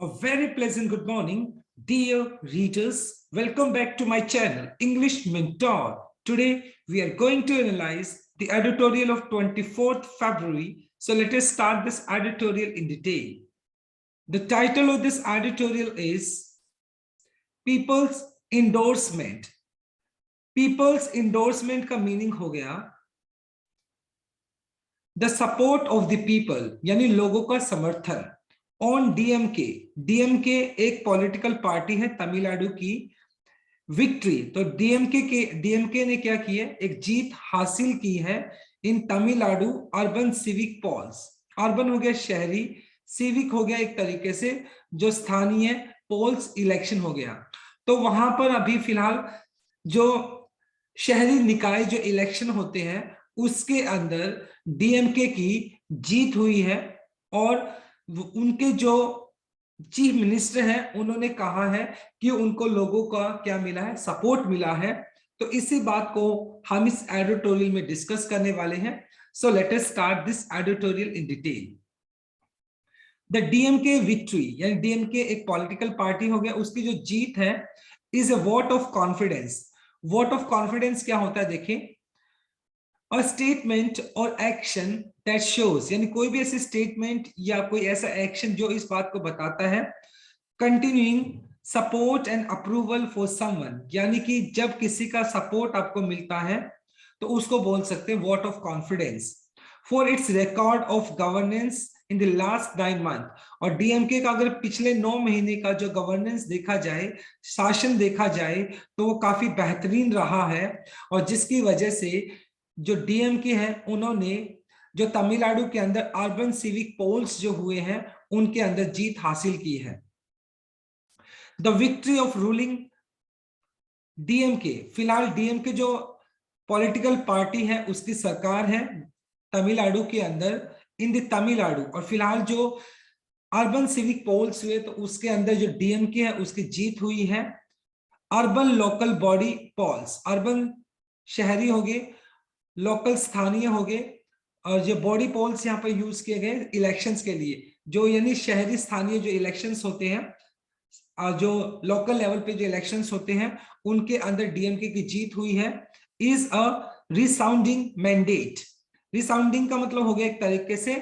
A very pleasant good morning, dear readers. Welcome back to my channel, English Mentor. Today, we are going to analyze the editorial of 24th February. So let us start this editorial in detail. The title of this editorial is People's Endorsement. People's Endorsement का meaning हो गया the support of the people, यानी लोगों का समर्थन on DMK. DMK एक political party है तमिलनाडु की। विक्ट्री, तो डीएमके ने क्या किया, एक जीत हासिल की है in Tamil Nadu urban civic polls. Urban हो गया शहरी, सिविक हो गया एक तरीके से जो स्थानीय पोल्स इलेक्शन हो गया। तो वहां पर अभी फिलहाल जो शहरी निकाय जो इलेक्शन होते हैं उसके अंदर डीएमके की जीत हुई है और उनके जो चीफ मिनिस्टर हैं उन्होंने कहा है कि उनको लोगों का क्या मिला है, सपोर्ट मिला है। तो इसी बात को हम इस एडिटोरियल में डिस्कस करने वाले हैं। So let us start this editorial in detail. The DMK victory, यानी डीएमके एक पॉलिटिकल पार्टी हो गया, उसकी जो जीत है is a vote of confidence. Vote of confidence क्या होता है देखें, अ स्टेटमेंट और एक्शन दैट शोज, यानी कोई भी ऐसे स्टेटमेंट या कोई ऐसा एक्शन जो इस बात को बताता है continuing support and approval for someone, यानी कि जब किसी का सपोर्ट आपको मिलता है तो उसको बोल सकते हैं vote of confidence. For its record of governance in the last 9 month, और डीएमके का अगर पिछले 9 महीने का जो गवर्नेंस देखा जाए, शासन देखा जाए, तो वो काफी बेहतरीन रहा है। और जिसकी वजह से जो डीएमके है उन्होंने जो तमिलनाडु के अंदर अर्बन सिविक पोल्स जो हुए हैं उनके अंदर जीत हासिल की है। The victory of ruling DMK, फिलहाल डीएमके जो पॉलिटिकल पार्टी है उसकी सरकार है तमिलनाडु के अंदर इन द तमिलनाडु, और फिलहाल जो अर्बन सिविक पोल्स हुए तो उसके अंदर जो डीएमके है उसकी जीत हुई है। Urban local body polls, urban शहरी हो गए, लोकल स्थानीय हो गए, और जो बॉडी पोल्स यहाँ पर यूज किए गए इलेक्शंस के लिए, जो यानी शहरी स्थानीय जो इलेक्शंस होते हैं, जो लोकल लेवल पे जो इलेक्शंस होते हैं उनके अंदर डीएमके की जीत हुई है। Is a resounding mandate. Resounding का मतलब हो गया एक तरीके से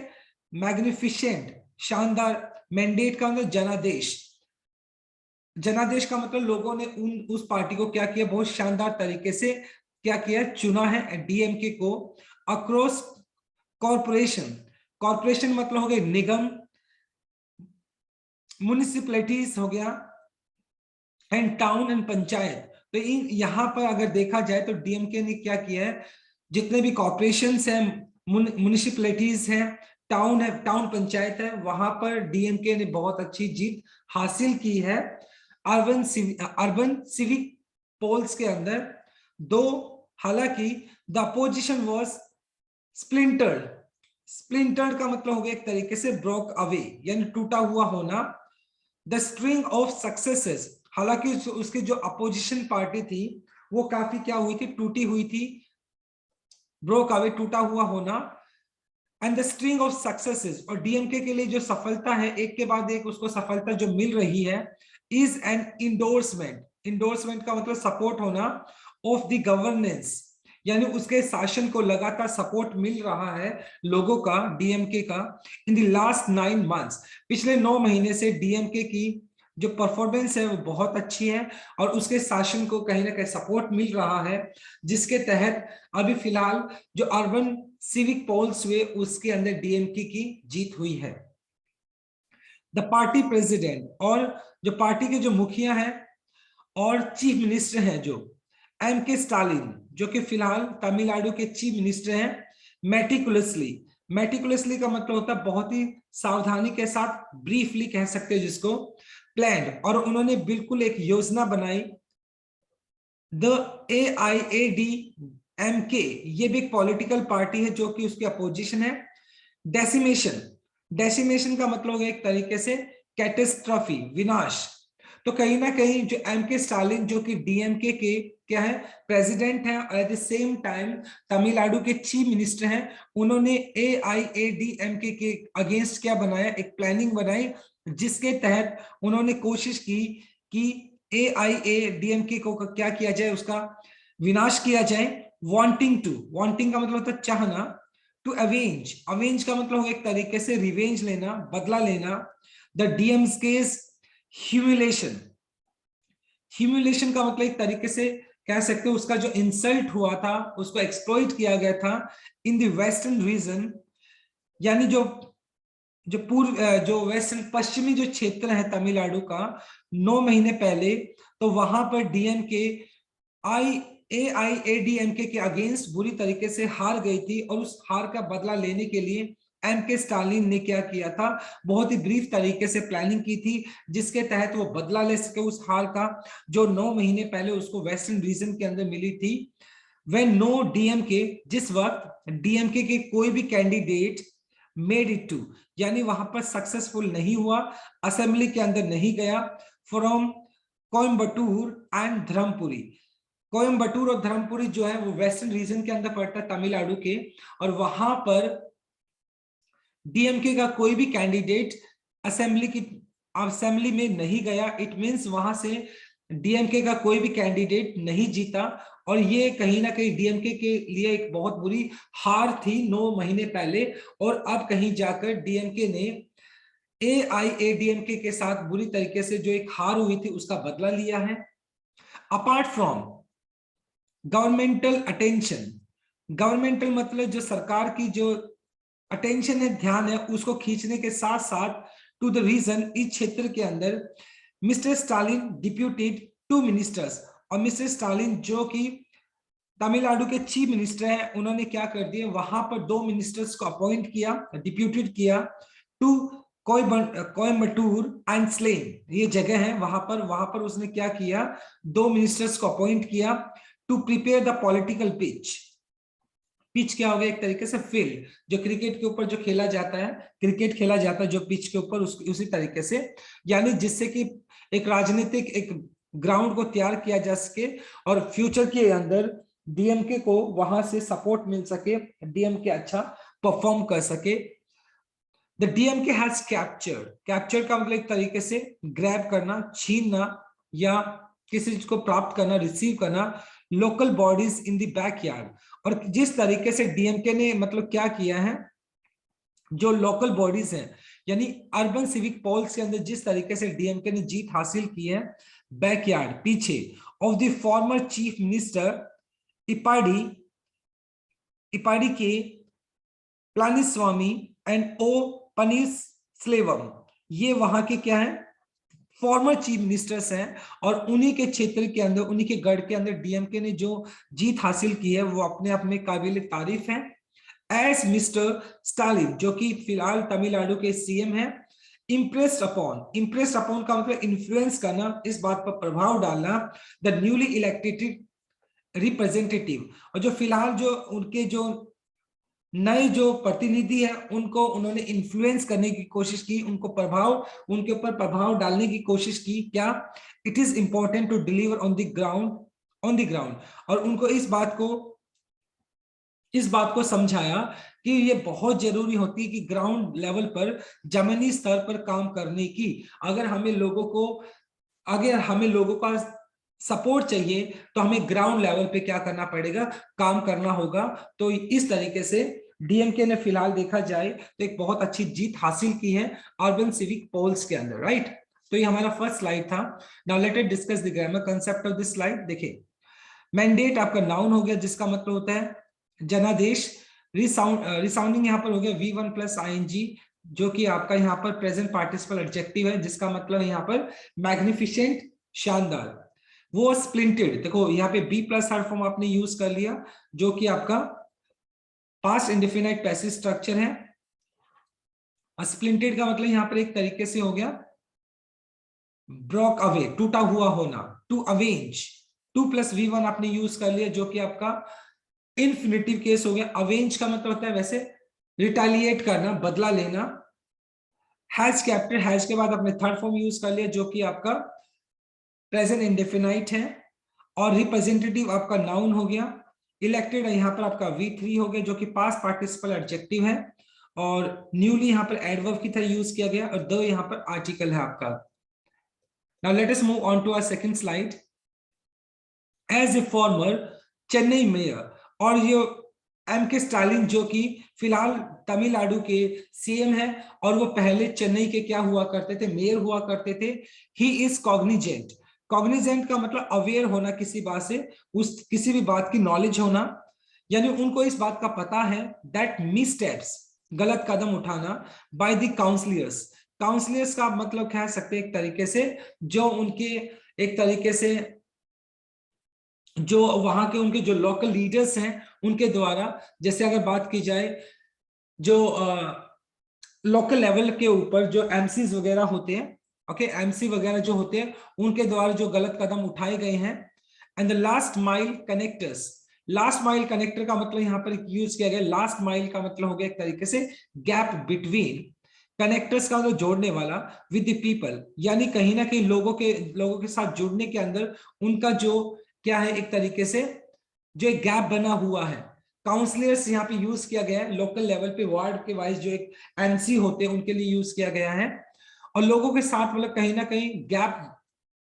मैग्निफिसेंट, शानदार। मैंडेट का मतलब जनादेश। जनादेश का मतलब लोगों ने उस पार्टी को क्या किया, बहुत शानदार तरीके से क्या किया, चुना है डीएमके को। अक्रॉस कॉर्पोरेशन, कॉर्पोरेशन मतलब हो गया निगम, म्युनिसिपैलिटीज हो गया, एंड टाउन एंड पंचायत। तो इन यहाँ पर अगर देखा जाए तो डीएमके ने क्या किया है, जितने भी कॉर्पोरेशंस हैं, म्युनिसिपैलिटीज हैं, टाउन है, टाउन पंचायत है, वहां पर डीएमके ने बहुत अच्छी जीत हासिल की है। अर्बन सिविक पोल्स के अंदर दो, हालांकि द अपोजिशन वाज स्प्लिंटर्ड। स्प्लिंटर्ड का मतलब हो गया एक तरीके से ब्रोक अवे, यानी टूटा हुआ होना। द स्ट्रिंग ऑफ सक्सेसेस, हालांकि उसकी जो अपोजिशन पार्टी थी वो काफी क्या हुई थी, टूटी हुई थी, ब्रोक अवे, टूटा हुआ होना। And the string of successes, और डीएमके के लिए जो सफलता है, एक के बाद एक उसको सफलता जो मिल रही है, इज एन इंडोर्समेंट। इंडोर्समेंट का मतलब सपोर्ट होना ऑफ द गवर्नेंस, यानी उसके शासन को लगातार सपोर्ट मिल रहा है लोगों का, डीएमके का। इन द लास्ट 9 मंथ्स, पिछले 9 महीने से डीएमके की जो परफॉर्मेंस है वो बहुत अच्छी है और उसके शासन को कहीं ना कहीं सपोर्ट मिल रहा है, जिसके तहत अभी फिलहाल जो अर्बन सिविक पोल्स हुए उसके अंदर डीएमके की जीत हुई है। द पार्टी प्रेसिडेंट, और जो पार्टी के जो मुखिया हैं और चीफ मिनिस्टर हैं जो एम.के. स्टालिन, जो कि फिलहाल तमिलनाडु के चीफ मिनिस्टर हैं, मेटिकुलसली, मेटिकुलसली का मतलब होता है बहुत ही सावधानी के साथ, ब्रीफली कह सकते हैं जिसको, प्लान, और उन्होंने बिल्कुल एक योजना बनाई। द AIADMK, ये भी एक पॉलिटिकल पार्टी है जो कि उसकी अपोजिशन है। डेसिमेशन, डेसिमेशन का मतलब है एक तरीके से कैटेस्ट्रॉफी, विनाश। तो कहीं ना कहीं जो एमके स्टालिन जो कि डीएमके के क्या है प्रेसिडेंट हैं और eight the same time Tamil Nadu के चीफ मिनिस्टर हैं, उन्होंने एआईएडीएमके के अगेंस्ट क्या बनाया, एक प्लानिंग बनाई जिसके तहत उन्होंने कोशिश की कि एआईएडीएमके को क्या किया जाए, उसका विनाश किया जाए। वांटिंग का मतलब होता है चाहना, टू अवेंज का मतलब हो एक तरीके से रिवेंज लेना, बदला लेना। द डीएमकेस ह्यूमिलेशन का मतलब एक तरीके से कह सकते हो उसका जो इंसल्ट हुआ था उसको एक्सप्लॉइट किया गया था इन द वेस्टर्न रीजन, यानी जो वेस्टर्न पश्चिमी जो क्षेत्र है तमिलनाडु का 9 महीने पहले, तो वहां पर डीएमके एआईएडीएमके के अगेंस्ट बुरी तरीके से हार गई थी और उस हार का बदला लेने के लिए एमके स्टालिन ने क्या किया था, बहुत ही ब्रीफ तरीके से प्लानिंग की थी जिसके तहत वो बदला ले सके उस हार का जो 9 महीने पहले उसको वेस्टर्न रीजन के अंदर मिली थी। व्हेन नो डीएमके, जिस वक्त डीएमके के कोई भी कैंडिडेट मेड इट टू, यानी वहां पर सक्सेसफुल नहीं हुआ, असेंबली के अंदर नहीं गया, फ्रॉम कोयम्बटूर एंड धर्मपुरी। कोयम्बटूर और धर्मपुरी जो है वो वेस्टर्न रीजन के अंदर पड़ता है तमिलनाडु के, और वहां पर डीएमके का कोई भी कैंडिडेट असेंबली में नहीं गया। इट मींस वहां से डीएमके का कोई भी कैंडिडेट नहीं जीता, और ये कहीं ना कहीं डीएमके के लिए एक बहुत बुरी हार थी 9 महीने पहले। और अब कहीं जाकर डीएमके ने एआईएडीएमके के साथ बुरी तरीके से जो एक हार हुई थी उसका बदला लिया है। Apart from governmental attention, governmental मतलब जो सरकार की जो अटेंशन है, ध्यान है, उसको खींचने के साथ साथ टू द रीजन, इस क्षेत्र के अंदर मिस्टर स्टालिन डिप्यूटेड 2 मिनिस्टर्स, और मिस्टर स्टालिन जो कि तमिलनाडु के चीफ मिनिस्टर हैं, उन्होंने क्या कर दिया, वहां पर 2 मिनिस्टर्स को अपॉइंट किया, डिप्यूटेड किया टू कोयम्बटूर एंड स्लेम, ये जगह है वहां पर उसने क्या किया, 2 मिनिस्टर्स को अपॉइंट किया to prepare the political pitch क्या हो गया, एक तरीके से फील्ड, जो क्रिकेट के ऊपर जो खेला जाता है, क्रिकेट खेला जाता है जो पिच के ऊपर, उसी तरीके से, यानी जिससे कि एक राजनीतिक एक ग्राउंड को तैयार किया जा सके और फ्यूचर के अंदर डीएमके को वहां से सपोर्ट मिल सके, डीएमके अच्छा परफॉर्म कर सके। द डीएमके हैज कैप्चर्ड का मतलब एक तरीके से ग्रैब करना, छीनना या किसी चीज को प्राप्त करना, रिसीव करना, local bodies in the backyard. और जिस तरीके से डीएमके ने मतलब क्या किया है, जो लोकल बॉडीज हैं यानी अर्बन सिविक पॉल्स के अंदर जिस तरीके से डीएमके ने जीत हासिल की है, बैकयार्ड पीछे of the former chief minister Edappadi K Palaniswami and ओ पनीर स्लेवम, ये वहां के क्या है, फॉर्मर चीफ मिनिस्टर्स हैं, और उन्हीं के क्षेत्र के अंदर, उन्हीं के गढ़ के अंदर डीएमके ने जो जीत हासिल की है वो अपने आप में काबिल तारीफ है। एज मिस्टर स्टालिन जो कि फिलहाल तमिलनाडु के सीएम हैं, इम्प्रेस्ड अपॉन का मतलब इन्फ्लुएंस करना, इस बात पर प्रभाव डालना, द न्यूली इलेक्टेड रिप्रेजेंटेटिव, और जो फिलहाल जो उनके जो नए जो प्रतिनिधि है उनको उन्होंने इन्फ्लुएंस करने की कोशिश की, उनके ऊपर प्रभाव डालने की कोशिश की। क्या, it is important to deliver on the ground, और उनको इस बात को समझाया कि ये बहुत जरूरी होती है कि ग्राउंड लेवल पर, जमीनी स्तर पर काम करने की। अगर हमें लोगों का सपोर्ट चाहिए तो हमें ग्राउंड लेवल पे क्या करना पड़ेगा, काम करना होगा। तो इस तरीके से डीएमके ने फिलहाल देखा जाए तो एक बहुत अच्छी जीत हासिल की है अर्बन सिविक पोल्स के अंदर, राइट। तो ये हमारा फर्स्ट स्लाइड था। Now let us discuss the grammar concept of this slide. देखिए, मैंडेट आपका नाउन हो गया जिसका मतलब होता है जनादेश। रिसाउंडिंग यहाँ पर हो गया V1 प्लस ING, जो कि आपका यहाँ पर प्रेजेंट पार्टिसिपल एडजेक्टिव है जिसका मतलब यहाँ पर मैग्निफिसेंट, शानदार। वो स्प्लिंटेड, देखो यहाँ पे बी प्लस थर्ड फॉर्म आपने यूज कर लिया जो कि आपका पास्ट इंडेफिनाइट पैसिव स्ट्रक्चर है। स्प्लिंटेड का मतलब यहां पर एक तरीके से हो गया ब्रोक अवे, टूटा हुआ होना, टू अवेंज। 2 प्लस V1 आपने यूज कर लिया जो कि आपका इन्फिनिटिव केस हो गया। अवेंज का मतलब होता है वैसे रिटेलिएट करना, बदला लेना। हैज कैप्चर, हैज के बाद आपने थर्ड फॉर्म यूज कर लिया जो कि आपका प्रेजेंट इंडेफिनाइट है, और रिप्रेजेंटेटिव आपका नाउन हो गया, इलेक्टेड है यहाँ पर आपका V3 हो गया जो कि पास्ट पार्टिसिपल एडजेक्टिव है, और न्यूली यहाँ पर एडवर्ब की तरह यूज किया गया, और द यहाँ पर आर्टिकल है आपका। Now let us move on to our second slide. As a former Chennai mayor, और ये एम के स्टालिन जो कि फिलहाल तमिलनाडु के सीएम है, और वो पहले चेन्नई के क्या हुआ करते थे, मेयर हुआ करते थे। ही इज कॉग्निजेंट, कॉग्निजेंट का मतलब अवेयर होना किसी बात से, उस किसी भी बात की नॉलेज होना, यानी उनको इस बात का पता है दैट मिसस्टेप्स, गलत कदम उठाना, बाय द काउंसलर्स, काउंसलर्स का मतलब कह सकते हैं एक तरीके से जो उनके एक तरीके से जो वहां के उनके जो लोकल लीडर्स हैं उनके द्वारा, जैसे अगर बात की जाए जो लोकल लेवल के ऊपर जो एमसीज वगैरह होते हैं, ओके, एमसी वगैरह जो होते हैं उनके द्वारा जो गलत कदम उठाए गए हैं। And the last mile connectors, last mile connector का मतलब यहाँ पर यूज किया गया, लास्ट माइल का मतलब हो गया एक तरीके से गैप बिटवीन, कनेक्टर्स का मतलब जोड़ने वाला, विद द पीपल, यानी कहीं ना कहीं लोगों के साथ जुड़ने के अंदर उनका जो क्या है एक तरीके से जो एक गैप बना हुआ है। काउंसलर्स यहाँ पे यूज किया गया है, लोकल लेवल पे वार्ड के वाइज जो एक एमसी होते हैं उनके लिए यूज किया गया है, और लोगों के साथ मतलब कहीं ना कहीं गैप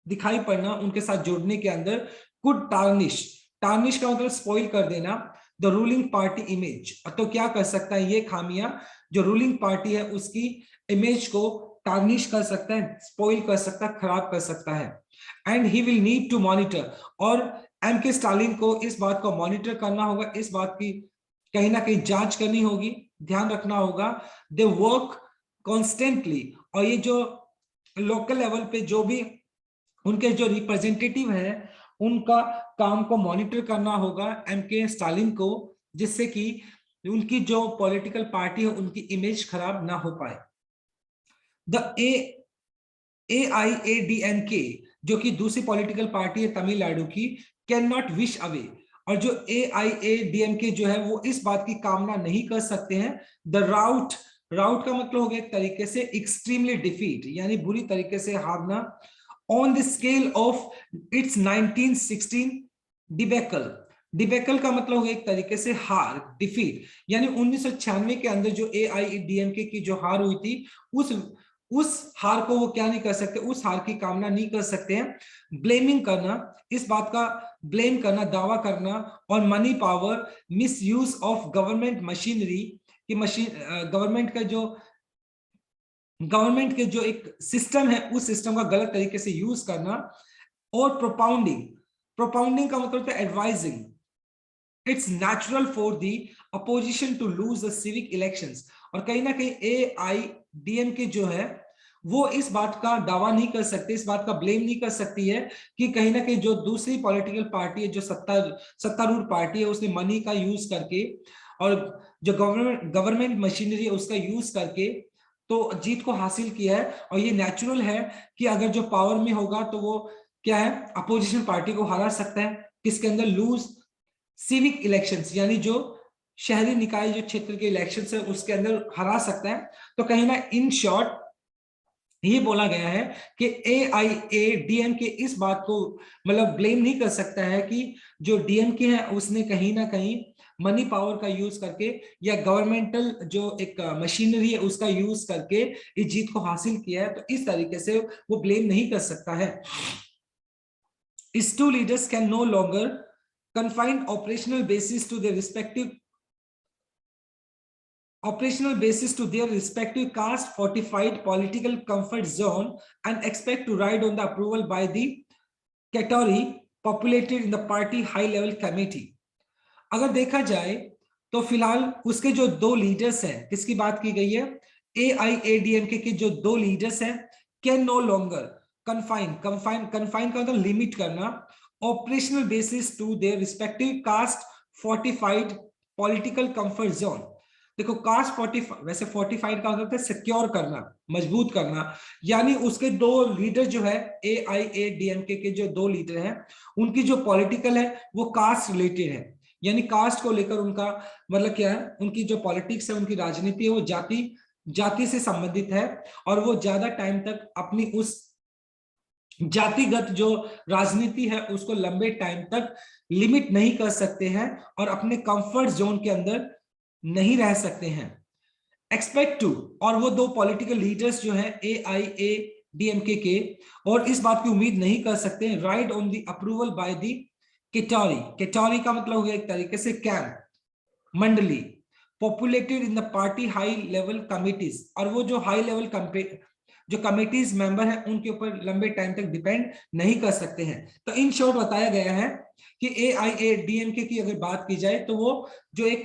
दिखाई पड़ना उनके साथ जुड़ने के अंदर। कुड टार्निश, टार्निश का मतलब स्पॉइल कर देना द रूलिंग पार्टी इमेज, तो क्या कर सकता है ये खामियां जो रूलिंग पार्टी है उसकी इमेज को टार्निश कर सकता है, स्पॉइल कर सकता है, खराब कर सकता है। And he will need to monitor, और एम के स्टालिन को इस बात को मॉनिटर करना होगा, इस बात की कहीं ना कहीं जांच करनी होगी, ध्यान रखना होगा। दे वर्क कॉन्स्टेंटली, और ये जो लोकल लेवल पे जो भी उनके जो रिप्रेजेंटेटिव है उनका काम को मॉनिटर करना होगा एम के स्टालिन को, जिससे कि उनकी जो पॉलिटिकल पार्टी है उनकी इमेज खराब ना हो पाए। द AIADMK जो कि दूसरी पॉलिटिकल पार्टी है तमिलनाडु की, कैन नॉट विश अवे, और जो AIADMK जो है वो इस बात की कामना नहीं कर सकते हैं द राउट, राउट का मतलब हो गया एक तरीके से एक्सट्रीमली डिफीट, यानी बुरी तरीके से हारना, on the scale of its 1916 debacle, debacle का मतलब हो गया एक तरीके से हार, डिफीट, यानी 1996 के अंदर जो AIADMK की जो हार हुई थी उस हार को वो क्या नहीं कर सकते, उस हार की कामना नहीं कर सकते हैं। ब्लेमिंग करना, इस बात का ब्लेम करना, दावा करना, और money power, miss use of government machinery, की मशीन गवर्नमेंट के जो एक सिस्टम है उस सिस्टम का गलत तरीके से यूज करना, और प्रोपाउंडिंग, प्रोपाउंडिंग का मतलब है advising, it's natural for the opposition to lose the civic elections, और कहीं ना कहीं AIADMK जो है वो इस बात का दावा नहीं कर सकते, इस बात का ब्लेम नहीं कर सकती है कि कहीं ना कहीं जो दूसरी पॉलिटिकल पार्टी है, जो सत्तारूढ़ पार्टी है, उसने मनी का यूज करके और जो गवर्नमेंट मशीनरी है उसका यूज करके तो जीत को हासिल किया है। और ये नेचुरल है कि अगर जो पावर में होगा तो वो क्या है, अपोजिशन पार्टी को हरा सकता है, किसके अंदर, लूज सिविक इलेक्शंस, यानी जो शहरी निकाय जो क्षेत्र के इलेक्शंस है उसके अंदर हरा सकता है। तो कहीं ना इन शॉर्ट ये बोला गया है कि AIADMK इस बात को मतलब ब्लेम नहीं कर सकता है कि जो DMK है उसने कहीं ना कहीं मनी पावर का यूज करके या गवर्नमेंटल जो एक मशीनरी है उसका यूज करके इस जीत को हासिल किया है, तो इस तरीके से वो ब्लेम नहीं कर सकता है। These two leaders can no longer confine operational basis to their respective caste fortified political comfort zone and expect to ride on the approval by the category populated in the party high level committee। अगर देखा जाए तो फिलहाल उसके जो दो leaders हैं, किसकी बात की गई है, AIADMK के जो दो लीडर्स हैं, कैन नो लॉन्गर कन्फाइन का मतलब लिमिट करना, operational basis to their respective caste fortified political comfort zone. देखो कास्ट फोर्टिफाइड, वैसे फोर्टिफाइड का मतलब सिक्योर करना, मजबूत करना, यानी उसके दो लीडर जो है AIADMK के जो दो लीडर हैं उनकी जो पॉलिटिकल है वो कास्ट रिलेटेड है, यानी कास्ट को लेकर उनका मतलब क्या है, उनकी जो पॉलिटिक्स है, उनकी राजनीति है वो जाति से संबंधित है, और वो ज्यादा टाइम तक अपनी उस जातिगत जो राजनीति है उसको लंबे टाइम तक लिमिट नहीं कर सकते हैं और अपने कंफर्ट जोन के अंदर नहीं रह सकते हैं। एक्सपेक्ट टू, और वो दो पॉलिटिकल लीडर्स जो हैं AIADMK के, और इस बात की उम्मीद नहीं कर सकते हैं ride on the approval by the coterie. Coterie का मतलब हो गया एक तरीके से कैंप, मंडली, populated in the party high level committees, और वो जो हाई लेवल जो कमिटीज मेंबर हैं उनके ऊपर लंबे टाइम तक डिपेंड नहीं कर सकते हैं। तो इन शॉर्ट बताया गया है कि AIADMK की अगर बात की जाए तो वो जो एक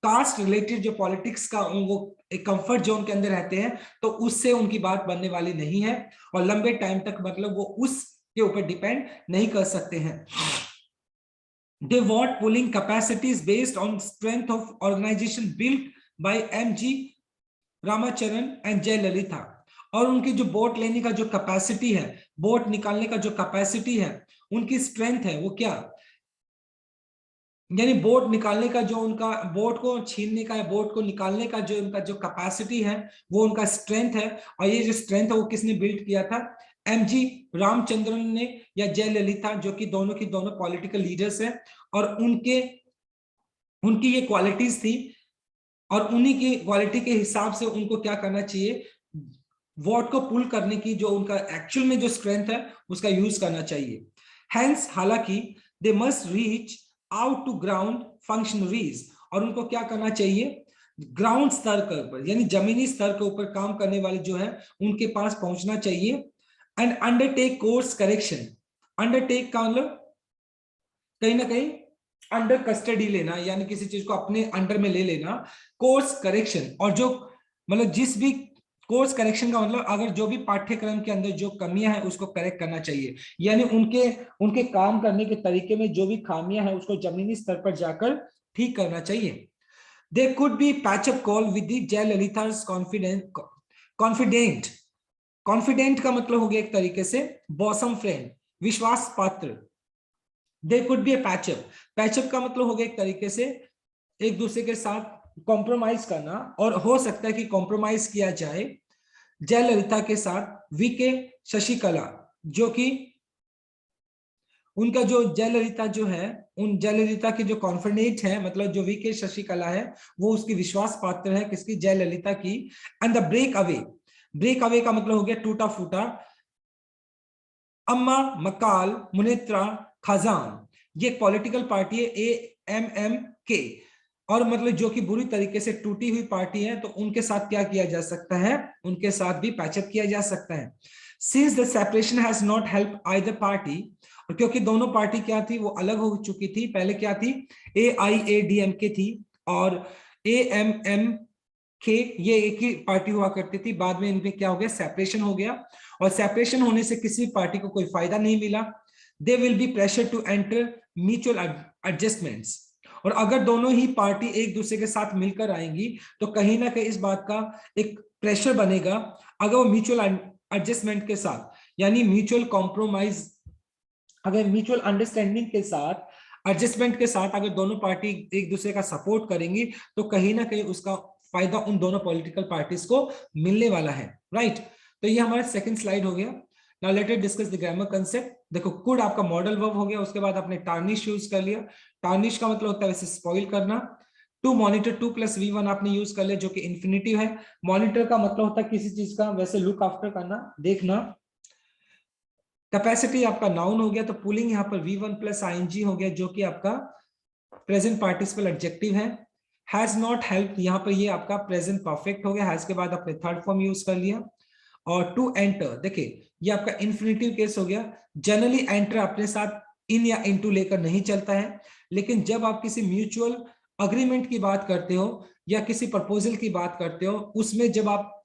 कास्ट रिलेटेड जो पॉलिटिक्स का वो एक कंफर्ट जोन के अंदर रहते हैं, तो उससे उनकी बात बनने वाली नहीं है और लंबे टाइम तक मतलब वो उसके ऊपर डिपेंड नहीं कर सकते हैं। They want polling capacities based on strength of organization built by MG Ramachandran and Jayalalithaa, और उनकी जो वोट लेने का जो कैपेसिटी है, वोट निकालने का जो कैपेसिटी है, उनकी स्ट्रेंथ है वो क्या, यानी वोट निकालने का जो उनका, वोट को छीनने का, वोट को निकालने का जो उनका जो कैपेसिटी है वो उनका स्ट्रेंथ है। और ये जो स्ट्रेंथ है वो किसने बिल्ड किया था, MG रामचंद्रन ने या जयललिता, जो कि दोनों की दोनों पॉलिटिकल लीडर्स हैं, और उनकी ये क्वालिटीज थी और उन्हीं की क्वालिटी के हिसाब से उनको क्या करना चाहिए, वोट को पुल करने की जो उनका एक्चुअल में जो स्ट्रेंथ है उसका यूज करना चाहिए। हेंस हालांकि they must reach out to ground functionaries, और उनको क्या करना चाहिए, ग्राउंड स्तर के ऊपर यानी जमीनी स्तर के ऊपर काम करने वाले जो है उनके पास पहुंचना चाहिए। And undertake course correction, undertake का मतलब कहीं ना कहीं अंडर कस्टडी लेना, यानी किसी चीज को अपने अंडर में ले लेना। कोर्स करेक्शन, और जो मतलब जिस भी कोर्स करेक्शन का मतलब अगर जो भी पाठ्यक्रम के अंदर जो कमियां हैं उसको करेक्ट करना चाहिए, यानी उनके उनके काम करने के तरीके में जो भी खामियां हैं उसको जमीनी स्तर पर जाकर ठीक करना चाहिए। They could be patch up call with the Jayalalithaa's confidant. Confidant का मतलब हो गया एक तरीके से बॉसम फ्रेंड, विश्वास पात्र। They could be a patch up, patch up का मतलब हो गया एक तरीके से एक दूसरे के साथ कॉम्प्रोमाइज करना, और हो सकता है कि कॉम्प्रोमाइज किया जाए जयललिता के साथ वीके शशिकला, जो कि उनका जो जयललिता जो है, उन जयललिता की जो कॉन्फिडेंट है, मतलब जो वीके शशिकला है वो उसकी विश्वास पात्र है, किसकी, जयललिता की। And the break away, break away का मतलब हो गया टूटा फूटा। अम्मा मकाल मुनेत्रा खजान, ये पॉलिटिकल पार्टी है AMMK, और मतलब जो कि बुरी तरीके से टूटी हुई पार्टी है, तो उनके साथ क्या किया जा सकता है, उनके साथ भी पैचअप किया जा सकता है। Since the separation has not help either party, और क्योंकि दोनों पार्टी क्या थी, वो अलग हो चुकी थी, पहले क्या थी, AIADMK थी और AMMK, ये एक ही पार्टी हुआ करती थी, बाद में इनमें क्या हो गया, सेपरेशन हो गया, और सेपरेशन होने से किसी पार्टी को कोई फायदा नहीं मिला। There will be pressure to enter mutual adjustments, और अगर दोनों ही पार्टी एक दूसरे के साथ मिलकर आएंगी तो कहीं ना कहीं इस बात का एक प्रेशर बनेगा, अगर वो म्यूचुअल एडजस्टमेंट के साथ यानी म्यूचुअल कॉम्प्रोमाइज, अगर म्यूचुअल अंडरस्टैंडिंग के साथ, एडजस्टमेंट के साथ अगर दोनों पार्टी एक दूसरे का सपोर्ट करेंगी तो कहीं ना कहीं उसका फायदा उन दोनों पॉलिटिकल पार्टीज को मिलने वाला है, राइट। तो ये हमारा सेकंड स्लाइड हो गया। Now let us discuss the grammar concept. देखो कुड आपका मॉडल वर्ब हो गया, उसके बाद आपने टार्निश यूज कर लिया। टार्निश का मतलब होता है वैसे स्पॉइल करना। टू मॉनिटर, 2 + V1 आपने यूज कर लिया जो कि इन्फिनिटिव है। मॉनिटर का मतलब होता है किसी चीज का वैसे लुक आफ्टर करना, देखना। कैपेसिटी आपका नाउन हो गया, तो पुलिंग यहाँ पर V1 + ing हो गया जो कि आपका प्रेजेंट पार्टिसिपल एडजेक्टिव है। हैज नॉट हेल्प, यहाँ पर ये आपका प्रेजेंट परफेक्ट हो गया, हैज के बाद आपने थर्ड फॉर्म यूज कर लिया। और टू एंटर, देखिए ये आपका इन्फिनिटिव केस हो गया। जनरली एंटर अपने साथ इन या इनटू लेकर नहीं चलता है, लेकिन जब आप किसी म्यूचुअल अग्रीमेंट की बात करते हो या किसी प्रपोजल की बात करते हो, उसमें जब आप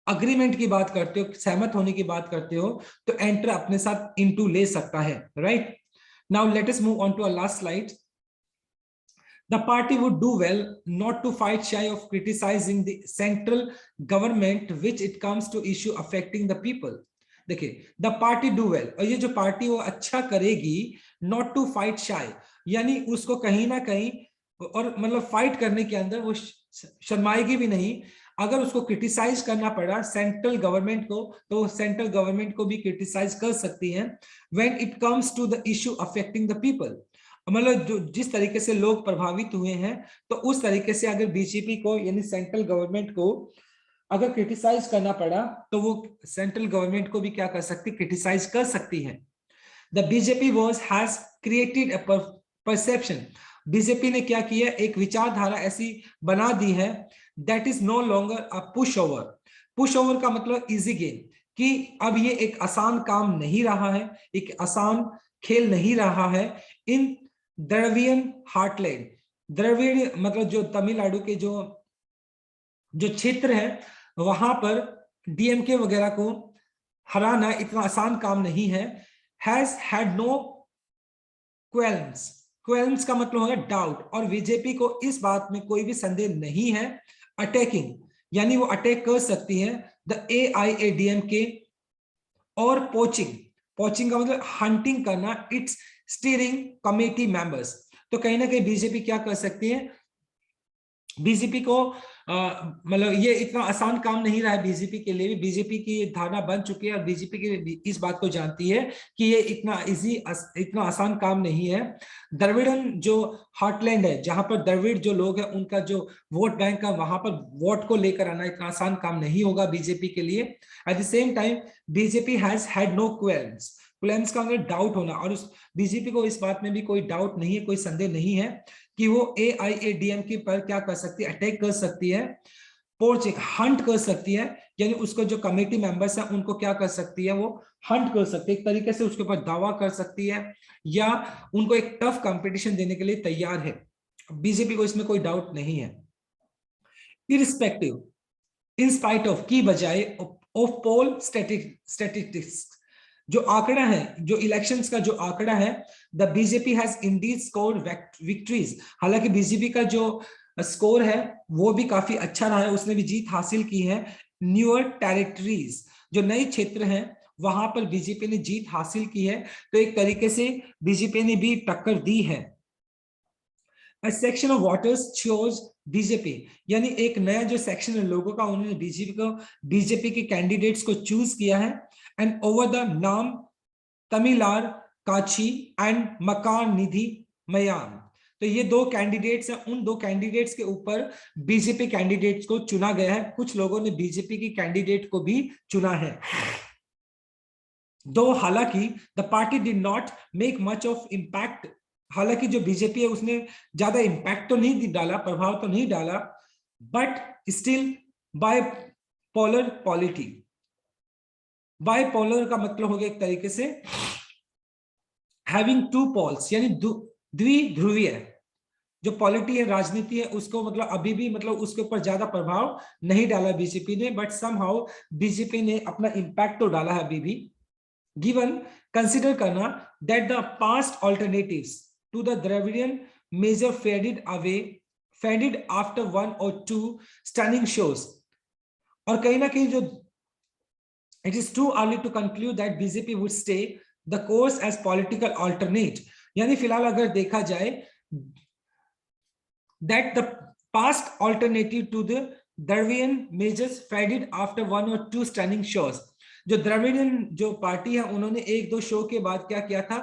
अग्रीमेंट की बात करते हो, सहमत होने की बात करते हो, तो एंटर अपने साथ इनटू ले सकता है, right. Now let us move on to a last slide. The party would do well not to fight shy of criticizing the central government which it comes to issue affecting the people. देखिए the party do well, और ये जो party वो अच्छा करेगी, not to fight शाय, यानी उसको कहीं ना कहीं और मतलब फाइट करने के अंदर वो शर्माएगी भी नहीं अगर उसको क्रिटिसाइज करना पड़ा सेंट्रल गवर्नमेंट को, तो सेंट्रल गवर्नमेंट को भी क्रिटिसाइज कर सकती है when it comes to the issue affecting the people. मतलब जो जिस तरीके से लोग प्रभावित हुए हैं, तो उस तरीके से अगर बीजेपी को यानी सेंट्रल गवर्नमेंट को अगर क्रिटिसाइज करना पड़ा, तो वो सेंट्रल गवर्नमेंट को भी क्या कर सकती, क्रिटिसाइज कर सकती है। The BJP has created a perception, BJP ने क्या किया, एक विचारधारा ऐसी बना दी है that is no longer a push over. Push over का मतलब इजी गेम, कि अब ये एक आसान काम नहीं रहा है, एक आसान खेल नहीं रहा है। इन द्रविडियन हार्टलैंड, द्रविड़ मतलब जो तमिलनाडु के जो जो क्षेत्र है, वहां पर डीएमके वगैरह को हराना इतना आसान काम नहीं है। हैज हैड नो क्वेल्म्स, क्वेल्म्स का मतलब होगा डाउट, और बीजेपी को इस बात में कोई भी संदेह नहीं है। अटैकिंग यानी वो अटैक कर सकती है द AIADMK, और पोचिंग, पोचिंग का मतलब हंटिंग करना इट्स स्टीयरिंग कमेटी मेंबर्स। तो कहीं ना कहीं बीजेपी क्या कर सकती है, बीजेपी को मतलब ये इतना आसान काम नहीं रहा है बीजेपी के लिए भी, बीजेपी की धारणा बन चुकी है और बीजेपी की इस बात को जानती है कि ये इतना इतना आसान काम नहीं है। द्रविड़न जो हार्टलैंड है, जहां पर द्रविड़ जो लोग हैं उनका जो वोट बैंक है, वहां पर वोट को लेकर आना इतना आसान काम नहीं होगा बीजेपी के लिए। At the same time BJP has had no qualms, qualms का मतलब डाउट होना, और उस बीजेपी को इस बात में भी कोई डाउट नहीं है, कोई संदेह नहीं है कि वो AIADMK पर क्या कर सकती है, अटैक कर सकती है, पोचिंग हंट कर सकती है, यानी उसको जो कमेटी मेंबर्स हैं उनको क्या कर सकती है, वो हंट कर सकती है, एक तरीके से उसके ऊपर दावा कर सकती है, या उनको एक टफ कंपटीशन देने के लिए तैयार है। बीजेपी को इसमें कोई डाउट नहीं है। इरिस्पेक्टिव, इन स्पाइट ऑफ, की बजाय, ऑफ पोल स्टैटिस्टिक्स, जो आंकड़ा है, जो इलेक्शंस का जो आंकड़ा है, the BJP has Indeed scored victories, हालांकि बीजेपी का जो स्कोर है वो भी काफी अच्छा रहा है, उसने भी जीत हासिल की है। न्यूअर टेरिटरीज, जो नए क्षेत्र हैं वहां पर बीजेपी ने जीत हासिल की है, तो एक तरीके से बीजेपी ने भी टक्कर दी है। A section of voters chose BJP, यानी एक नया जो सेक्शन है लोगों का, उन्होंने बीजेपी के कैंडिडेट्स को चूज किया है। एंड ओवर द नाम तमिलार काची एंड मकार निधि मयान, तो ये दो कैंडिडेट्स हैं, उन दो कैंडिडेट्स के ऊपर बीजेपी कैंडिडेट्स को चुना गया है। कुछ लोगों ने बीजेपी की कैंडिडेट को भी चुना है। दो हालांकि the party did not make much of impact, हालांकि जो बीजेपी है उसने ज्यादा इंपैक्ट तो नहीं डाला, प्रभाव तो नहीं डाला, but still bipolar polity, bipolar का मतलब हो गया एक तरीके से हैविंग टू पोल्स, यानी द्विध्रुवीय जो पॉलिटी है, राजनीति है, उसको मतलब अभी भी मतलब उसके ऊपर ज्यादा प्रभाव नहीं डाला बीजेपी ने, बट समहाउ बीजेपी ने अपना इंपैक्ट तो डाला है अभी भी। गिवन, कंसिडर करना that the past alternatives to the Dravidian major faded after one or two stunning shows, और कहीं ना कहीं जो it is too early to conclude that BJP would stay the course as political alternate, यानी फिलहाल अगर देखा जाए that the past alternative to the Dravidian majors faded after one or two stunning shows, जो द्रविडियन जो party है उन्होंने एक दो शो के बाद क्या किया था,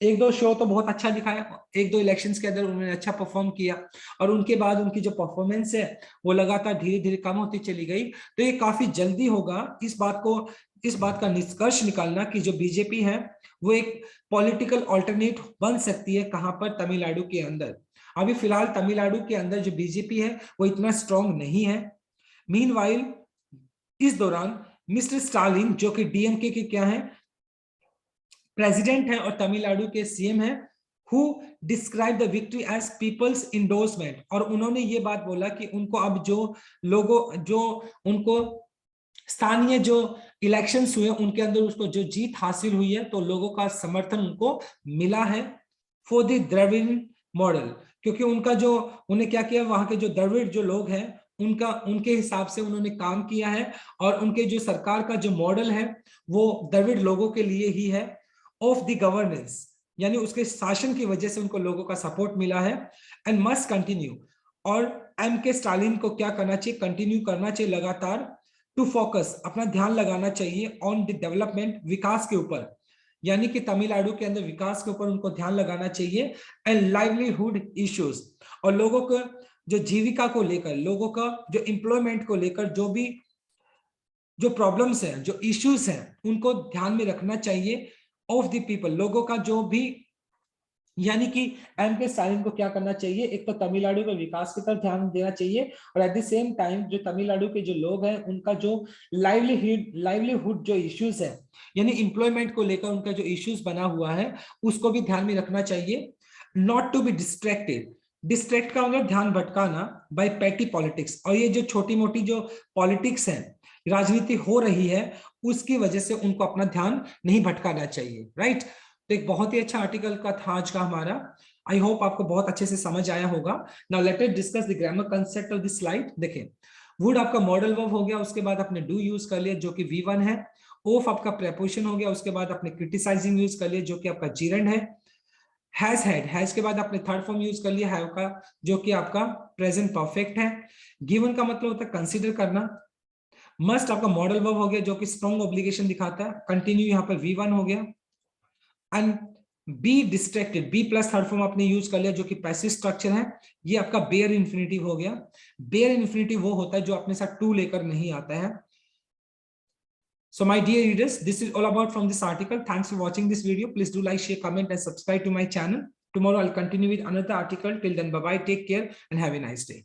एक दो शो तो बहुत अच्छा दिखाया, एक दो इलेक्शंस के अंदर उन्होंने अच्छा परफॉर्म किया, और उनके बाद उनकी जो परफॉर्मेंस है वो लगातार धीरे धीरे कम होती चली गई। तो ये काफी जल्दी होगा इस बात का निष्कर्ष निकालना कि जो बीजेपी है वो एक पॉलिटिकल ऑल्टरनेट बन सकती है, कहां पर, तमिलनाडु के अंदर। अभी फिलहाल तमिलनाडु के अंदर जो बीजेपी है वो इतना स्ट्रॉन्ग नहीं है। मीनवाइल, इस दौरान मिस्टर स्टालिन जो कि डीएमके के क्या है, प्रेसिडेंट है और तमिलनाडु के सीएम है, who described the victory as people's endorsement, और उन्होंने ये बात बोला कि उनको अब जो उनको स्थानीय जो इलेक्शंस हुए उनके अंदर उसको जो जीत हासिल हुई है, तो लोगों का समर्थन उनको मिला है फॉर द द्रविड़ मॉडल, क्योंकि उनका जो उन्हें क्या किया, वहां के जो द्रविड़ जो लोग हैं उनके हिसाब से उन्होंने काम किया है, और उनके जो सरकार का जो मॉडल है वो द्रविड़ लोगों के लिए ही है। ऑफ द गवर्नेंस, यानी उसके शासन की वजह से उनको लोगों का सपोर्ट मिला है। एंड मस्ट कंटिन्यू, और एम के स्टालिन को क्या करना चाहिए, कंटिन्यू करना चाहिए लगातार, टू फोकस, अपना ध्यान लगाना चाहिए ऑन द डेवलपमेंट, विकास के ऊपर, यानी कि तमिलनाडु के अंदर विकास के ऊपर उनको ध्यान लगाना चाहिए, एंड लाइवलीहुड इश्यूज, और लोगों को जो जीविका को लेकर, लोगों का जो एम्प्लॉयमेंट को लेकर जो भी जो प्रॉब्लम्स हैं, जो इश्यूज हैं, उनको ध्यान में रखना चाहिए ऑफ द पीपल, लोगों का जो भी, यानी कि एम के स्टालिन को क्या करना चाहिए, एक तो तमिलनाडु के विकास की तरफ ध्यान देना चाहिए, और एट द सेम टाइम जो तमिलनाडु के जो लोग हैं उनका जो लाइवलीहुड जो इश्यूज है, यानी एम्प्लॉयमेंट को लेकर उनका जो इश्यूज बना हुआ है, उसको भी ध्यान में रखना चाहिए। Not to be distracted, distract का मतलब ध्यान भटकाना, बाय पेटी पॉलिटिक्स, और ये जो छोटी मोटी जो पॉलिटिक्स है, राजनीति हो रही है, उसकी वजह से उनको अपना ध्यान नहीं भटकाना चाहिए, राइट। तो एक बहुत ही अच्छा आर्टिकल का था आज का हमारा, आई होप आपको बहुत अच्छे से समझ आया होगा। Now let us discuss the grammar concept of this slide. देखें, वुड आपका मॉडल वर्ब हो गया, उसके बाद आपने डू यूज कर लिया जो कि V1 है, ऑफ आपका प्रेपोजिशन हो गया, उसके बाद आपने क्रिटिसाइजिंग यूज कर लिया जो कि आपका जीरंड है, हैज हैड, हैज के बाद आपने थर्ड फॉर्म यूज कर लिया हैव का, जो कि आपका प्रेजेंट परफेक्ट है, गिवन का मतलब होता है कंसीडर करना, मस्ट आपका मॉडल वर्ब हो गया जो कि स्ट्रॉन्ग ऑब्लिगेशन दिखाता है, कंटिन्यू यहाँ पर V1 हो गया, and be distracted, be plus third form आपने यूज कर लिया जो कि पैसिव स्ट्रक्चर है, ये आपका बेयर इन्फिनिटिव हो गया। बेयर इन्फिनिटिव वो होता है जो अपने साथ टू लेकर नहीं आता है। So my dear readers, this is all about from this article. Thanks for watching this video. Please do like, share, comment and subscribe to my channel. Tomorrow I'll continue with another article. Till then, bye bye, take care and have a nice day.